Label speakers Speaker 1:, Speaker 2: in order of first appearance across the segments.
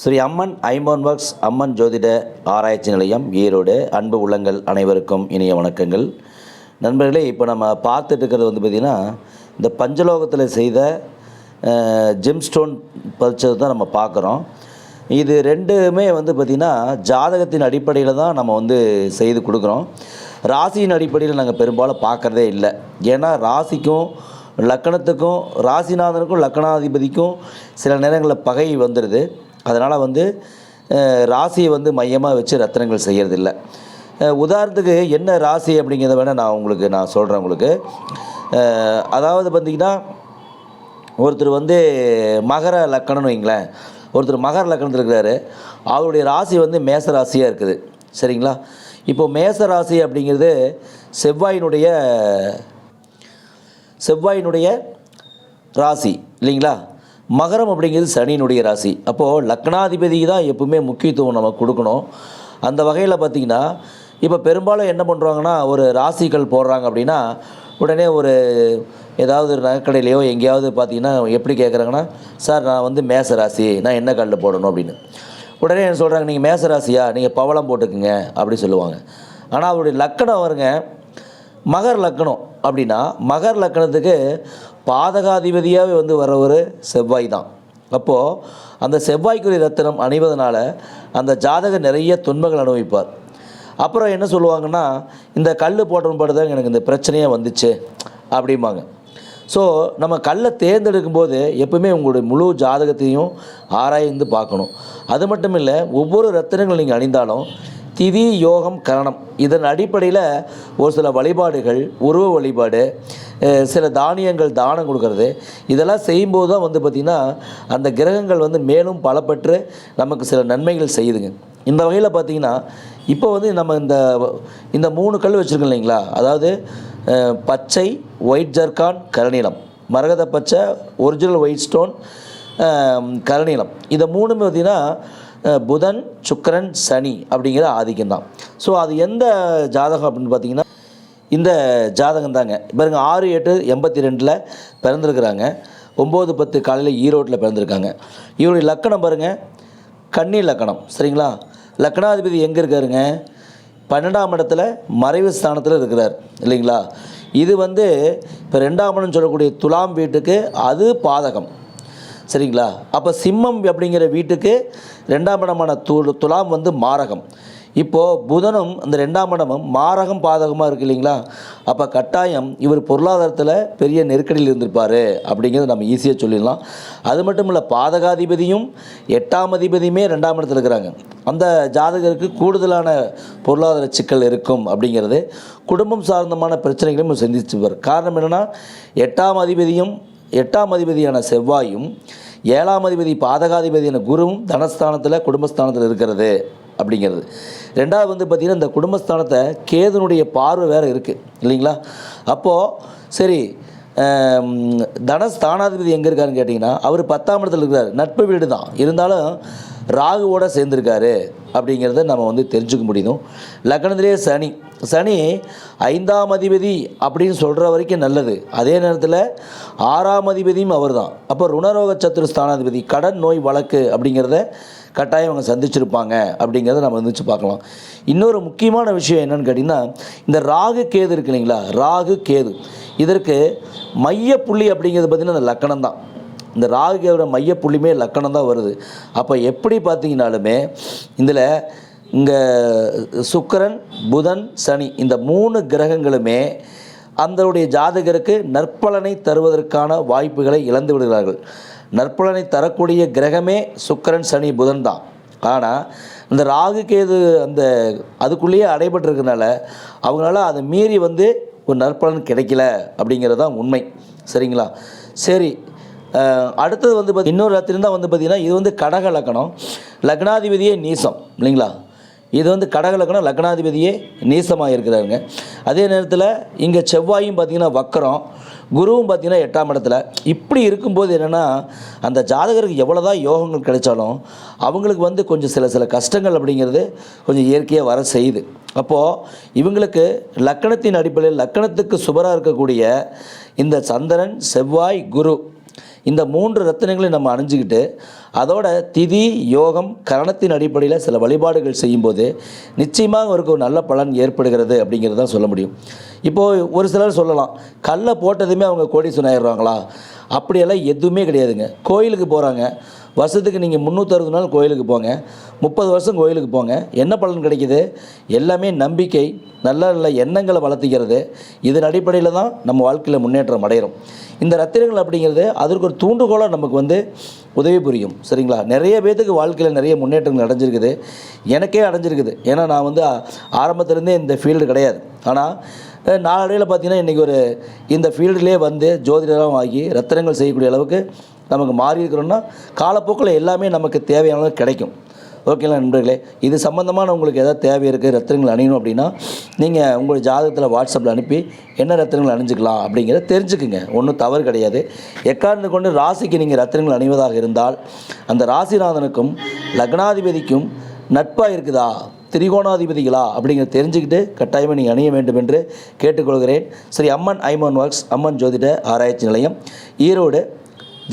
Speaker 1: ஸ்ரீ அம்மன் ஐம்பொன் ஒர்க்ஸ் அம்மன் ஜோதிட ஆராய்ச்சி நிலையம் ஈரோடு. அன்பு உள்ளங்கள் அனைவருக்கும் இனிய வணக்கங்கள். நண்பர்களே, இப்போ நம்ம பார்த்துட்டு இருக்கிறது பார்த்திங்கன்னா இந்த பஞ்சலோகத்தில் செய்த ஜெம்ஸ்டோன் பதிச்சது தான் நம்ம பார்க்குறோம். இது ரெண்டுமே பார்த்திங்கன்னா ஜாதகத்தின் அடிப்படையில் தான் நம்ம செய்து கொடுக்குறோம். ராசியின் அடிப்படையில் நாங்கள் பெரும்பாலும் பார்க்குறதே இல்லை. ஏன்னா ராசிக்கும் லக்கணத்துக்கும் ராசிநாதனுக்கும் லக்கணாதிபதிக்கும் சில நேரங்களில் பகை வந்துடுது. அதனால் ராசியை மையமாக வச்சு ரத்தினங்கள் செய்கிறதில்ல. உதாரணத்துக்கு என்ன ராசி அப்படிங்கிறத வேணால் நான் சொல்கிறேன் உங்களுக்கு. அதாவது பார்த்திங்கன்னா ஒருத்தர் மகர லக்கணம்னு வைங்களேன். ஒருத்தர் மகர லக்கணத்தில் இருக்கிறாரு. அவருடைய ராசி மேச ராசியாக இருக்குது. சரிங்களா? இப்போது மேச ராசி அப்படிங்கிறது செவ்வாயினுடைய ராசி இல்லைங்களா? மகரம் அப்படிங்கிறது சனியினுடைய ராசி. அப்போது லக்னாதிபதி தான் எப்பவுமே முக்கியத்துவம் நம்ம கொடுக்கணும். அந்த வகையில் பார்த்திங்கன்னா இப்போ பெரும்பாலும் என்ன பண்ணுறாங்கன்னா, ஒரு ராசிகள் போடுறாங்க அப்படின்னா உடனே ஏதாவது ஒரு நகைக்கடையிலையோ எங்கேயாவது பார்த்திங்கன்னா எப்படி கேட்குறாங்கன்னா, சார் நான் மேச ராசி, நான் என்ன கல்லில் போடணும் அப்படின்னு. உடனே என்ன சொல்கிறாங்க, நீங்கள் மேச ராசியா, நீங்கள் பவளம் போட்டுக்குங்க அப்படி சொல்லுவாங்க. ஆனால் அவருடைய லக்கணம் வருங்க மகர் லக்கணம். அப்படின்னா மகர் லக்கணத்துக்கு பாதகாதிபதியாகவே வர ஒரு செவ்வாய் தான். அப்போது அந்த செவ்வாய்க்குரிய ரத்தினம் அணிவதனால அந்த ஜாதகர் நிறைய துன்பங்கள் அனுபவிப்பார். அப்புறம் என்ன சொல்லுவாங்கன்னா, இந்த கல் போட்டதுதான் எனக்கு இந்த பிரச்சனையே வந்துச்சு அப்படிம்பாங்க. ஸோ நம்ம கல்லை தேர்ந்தெடுக்கும் போது எப்பவுமே உங்களுடைய முழு ஜாதகத்தையும் ஆராய்ந்து பார்க்கணும். அது மட்டும் இல்லை, ஒவ்வொரு ரத்தினங்கள் நீங்கள் அணிந்தாலும் திதி யோகம் கரணம் இதன் அடிப்படையில் ஒரு சில வழிபாடுகள், உருவ வழிபாடு, சில தானியங்கள் தானம் கொடுக்கறது, இதெல்லாம் செய்யும்போது தான் பார்த்திங்கன்னா அந்த கிரகங்கள் மேலும் பலப்பற்று நமக்கு சில நன்மைகள் செய்யுதுங்க. இந்த வகையில் பார்த்திங்கன்னா இப்போ நம்ம இந்த 3 கல் வச்சுருக்கோம் இல்லைங்களா? அதாவது பச்சை, ஒயிட் ஜர்கான், கருநீலம், மரகத பச்சை, ஒரிஜினல் ஒயிட் ஸ்டோன், கருநீலம், இதை 3மே பார்த்திங்கன்னா புதன், சுக்கிரன், சனி அப்படிங்கிற ஆதிக்கம் தான். ஸோ அது எந்த ஜாதகம் அப்படின்னு பார்த்தீங்கன்னா இந்த ஜாதகம் தாங்க. பாருங்க, 6/8/82 பிறந்திருக்கிறாங்க. 9/10 காலையில் ஈரோட்டில் பிறந்திருக்காங்க. இவருடைய லக்கணம் பாருங்கள், கன்னி லக்கணம். சரிங்களா? லக்கணாதிபதி எங்கே இருக்காருங்க? 12ஆம் இடத்துல மறைவு ஸ்தானத்தில் இருக்கிறார் இல்லைங்களா? இது இப்போ 2ஆம் இடம் சொல்லக்கூடிய துலாம் வீட்டுக்கு அது பாதகம். சரிங்களா? அப்போ சிம்மம் அப்படிங்கிற வீட்டுக்கு 2ஆம் இடமான துலாம் மாரகம். இப்போது புதனும் அந்த 2ஆம் இடமும் மாரகம் பாதகமாக இருக்குது இல்லைங்களா? அப்போ கட்டாயம் இவர் பொருளாதாரத்தில் பெரிய நெருக்கடியில் இருந்திருப்பார் அப்படிங்கிறத நம்ம ஈஸியாக சொல்லிடலாம். அது மட்டும் இல்லை, பாதகாதிபதியும் 8ஆம் அதிபதியுமே 2ஆம் இடத்துல இருக்கிறாங்க. அந்த ஜாதகருக்கு கூடுதலான பொருளாதார சிக்கல் இருக்கும் அப்படிங்கிறது, குடும்பம் சார்ந்தமான பிரச்சனைகளையும் சந்திச்சுப்பார். காரணம் என்னென்னா, 8ஆம் அதிபதியான செவ்வாயும் 7ஆம் அதிபதி பாதகாதிபதியான குருவும் தனஸ்தானத்தில் குடும்பஸ்தானத்தில் இருக்கிறது அப்படிங்கிறது. ரெண்டாவது பார்த்திங்கன்னா இந்த குடும்பஸ்தானத்தை கேதுனுடைய பார்வை வேறு இருக்குது இல்லைங்களா? அப்போது சரி, தனஸ்தானாதிபதி எங்கே இருக்காருன்னு கேட்டிங்கன்னா அவர் 10ஆம் இடத்துல இருக்கிறார். நட்பு வீடு தான், இருந்தாலும் ராகுவோடு சேர்ந்துருக்காரு அப்படிங்கிறத நம்ம தெரிஞ்சுக்க முடியும். லக்னத்திலே சனி 5ஆம் அதிபதி அப்படின்னு சொல்கிற வரைக்கும் நல்லது. அதே நேரத்தில் 6ஆம் அதிபதியும் அவர் தான். அப்போ ருணரோக சத்துரு ஸ்தானாதிபதி, கடன், நோய், வழக்கு அப்படிங்கிறத கட்டாயம் அவங்க சந்திச்சிருப்பாங்க அப்படிங்கிறத நம்ம பார்க்கலாம். இன்னொரு முக்கியமான விஷயம் என்னென்னு கேட்டிங்கன்னா, இந்த ராகு கேது இருக்கு இல்லைங்களா? ராகு கேது இதற்கு மையப்புள்ளி அப்படிங்கிறது பார்த்திங்கன்னா அந்த லக்கணம் தான். இந்த ராகு கேதோட மையப்புள்ளியுமே லக்கணம் தான் வருது. அப்போ எப்படி பார்த்திங்கனாலுமே இதில் இங்கே சுக்கிரன், புதன், சனி இந்த 3 கிரகங்களுமே அந்தனுடைய ஜாதகருக்கு நற்பலனை தருவதற்கான வாய்ப்புகளை இழந்து விடுகிறார்கள். நற்பலனை தரக்கூடிய கிரகமே சுக்கிரன், சனி, புதன் தான். ஆனால் இந்த ராகு கேது அதுக்குள்ளேயே அடைபட்டிருக்கிறதுனால அவங்களால அதை மீறி ஒரு நற்பலன் கிடைக்கல அப்படிங்கிறது தான் உண்மை. சரிங்களா? சரி, அடுத்தது இன்னொரு ரத்தினம் தான் பார்த்திங்கன்னா இது கடக லக்கணம், லக்னாதிபதியே நீசம் இல்லைங்களா? இது கடக லக்கணம், லக்னாதிபதியே நீசமாக இருக்கிறாருங்க. அதே நேரத்தில் இங்கே செவ்வாயும் பார்த்திங்கன்னா வக்கரம், குருவும் பார்த்திங்கன்னா 8ஆம் இடத்துல. இப்படி இருக்கும்போது என்னென்னா, அந்த ஜாதகருக்கு எவ்வளோ தான் யோகங்கள் கிடைச்சாலும் அவங்களுக்கு கொஞ்சம் சில கஷ்டங்கள் அப்படிங்கிறது கொஞ்சம் இயற்கையாக வர செய்யுது. அப்போது இவங்களுக்கு லக்கணத்தின் அடிப்படையில் லக்கணத்துக்கு சுபராக இருக்கக்கூடிய இந்த சந்திரன், செவ்வாய், குரு இந்த 3 ரத்தினங்களையும் நம்ம அணிஞ்சிக்கிட்டு அதோட திதி யோகம் கரணத்தின் அடிப்படையில் சில வழிபாடுகள் செய்யும்போது நிச்சயமாக அவருக்கு ஒரு நல்ல பலன் ஏற்படுகிறது அப்படிங்கிறது தான் சொல்ல முடியும். இப்போது ஒரு சிலர் சொல்லலாம், கல்லை போட்டதுமே அவங்க கோடீஸ்வரன் ஆயிடுவாங்களா? அப்படியெல்லாம் எதுவுமே கிடையாதுங்க. கோயிலுக்கு போகிறாங்க, வருஷத்துக்கு நீங்கள் 360 நாள் கோயிலுக்கு போங்க, 30 வருஷம் கோயிலுக்கு போங்க, என்ன பலன் கிடைக்கிது? எல்லாமே நம்பிக்கை, நல்ல நல்ல எண்ணங்களை வளர்த்திக்கிறது. இதன் அடிப்படையில் தான் நம்ம வாழ்க்கையில் முன்னேற்றம் அடைகிறோம். இந்த ரத்தினங்கள் அப்படிங்கிறது அதற்கு ஒரு தூண்டுகோலாக நமக்கு உதவி புரியும். சரிங்களா? நிறைய பேத்துக்கு வாழ்க்கையில் நிறைய முன்னேற்றங்கள் அடைஞ்சிருக்குது, எனக்கே அடைஞ்சிருக்குது. ஏன்னா நான் ஆரம்பத்திலேருந்தே இந்த ஃபீல்டு கிடையாது. ஆனால் நாளடைவில் பார்த்திங்கன்னா இன்றைக்கி இந்த ஃபீல்டுலேயே ஜோதிடராகவும் ஆகி ரத்தினங்கள் செய்யக்கூடிய அளவுக்கு நமக்கு மாறி இருக்கிறோன்னா காலப்போக்கில் எல்லாமே நமக்கு தேவையானது கிடைக்கும். ஓகேங்களா நண்பர்களே? இது சம்மந்தமான உங்களுக்கு எதாவது தேவை இருக்குது, ரத்தினங்கள் அணியணும் அப்படின்னா நீங்கள் உங்கள் ஜாதகத்தில் வாட்ஸ்அப்பில் அனுப்பி என்ன ரத்தினங்கள் அணிஞ்சிக்கலாம் அப்படிங்கிறத தெரிஞ்சுக்குங்க. ஒன்றும் தவறு கிடையாது. எக்காரணத்தை கொண்டு ராசிக்கு நீங்கள் ரத்தினங்கள் அணிவதாக இருந்தால் அந்த ராசிநாதனுக்கும் லக்னாதிபதிக்கும் நட்பாக இருக்குதா, திரிகோணாதிபதிகளா அப்படிங்கிறத தெரிஞ்சுக்கிட்டு கட்டாயமாக நீங்கள் அணிய வேண்டும் என்று கேட்டுக்கொள்கிறேன். சரி, அம்மன் ஐமன் ஒர்க்ஸ், அம்மன் ஜோதிட ஆராய்ச்சி நிலையம், Erode,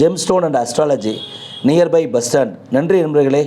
Speaker 1: gemstone and astrology, nearby bus stand. நன்றி நண்பர்களே.